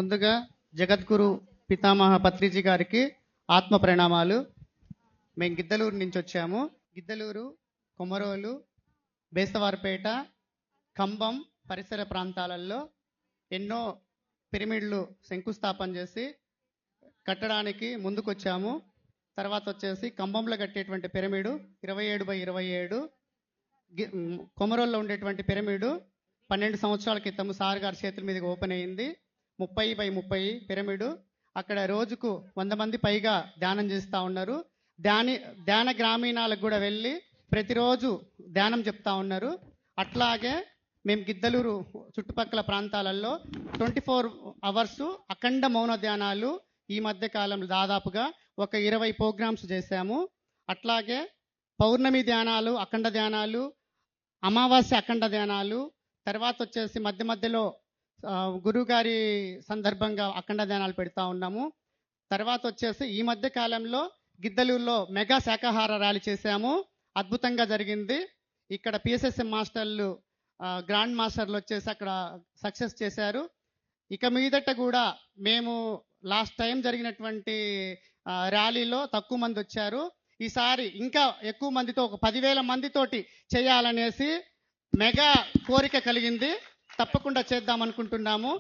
ముందుగా జగద్గురు పితామహ పత్రిజీ గారికి ఆత్మ ప్రణామాలు. మేము గిద్దలూరు నుంచి వచ్చాము. గిద్దలూరు, కొమరోలు, బేస్తవారిపేట, కంబం పరిసర ప్రాంతాలలో ఎన్నో పిరమిడ్లు శంకుస్థాపన చేసి కట్టడానికి ముందుకొచ్చాము. తర్వాత వచ్చేసి కంబంలో కట్టేటువంటి పిరమిడు 27/27, కొమరోల్లో ఉండేటువంటి పిరమిడు 12 సంవత్సరాల క్రితం సార్ గారి చేతుల మీదుగా ఓపెన్ అయింది. 30/30 పిరమిడు. అక్కడ రోజుకు 100 మంది పైగా ధ్యానం చేస్తూ ఉన్నారు. ధ్యాన గ్రామీణాలకు కూడా వెళ్ళి ప్రతిరోజు ధ్యానం చెప్తా ఉన్నారు. అట్లాగే మేము గిద్దలూరు చుట్టుపక్కల ప్రాంతాలలో 24 అవర్స్ అఖండ మౌన ధ్యానాలు ఈ మధ్య కాలంలో దాదాపుగా ఒక 20 ప్రోగ్రామ్స్ చేశాము. అట్లాగే పౌర్ణమి ధ్యానాలు, అఖండ ధ్యానాలు, అమావాస్య అఖండ ధ్యానాలు, తర్వాత వచ్చేసి మధ్య మధ్యలో గురువుగారి సందర్భంగా అఖండ ధ్యానాలు పెడతా ఉన్నాము. తర్వాత వచ్చేసి ఈ మధ్య కాలంలో గిద్దలూరులో మెగా శాకాహార ర్యాలీ చేశాము. అద్భుతంగా జరిగింది. ఇక్కడ పిఎస్ఎస్ఎం మాస్టర్లు, గ్రాండ్ మాస్టర్లు వచ్చేసి అక్కడ సక్సెస్ చేశారు. ఇక మీదట కూడా మేము లాస్ట్ టైం జరిగినటువంటి ర్యాలీలో తక్కువ మంది వచ్చారు. ఈసారి ఇంకా ఎక్కువ మందితో, ఒక 10,000 మందితోటి చేయాలనేసి మెగా కోరిక కలిగింది. తప్పకుండా చేద్దాం అనుకుంటున్నాము.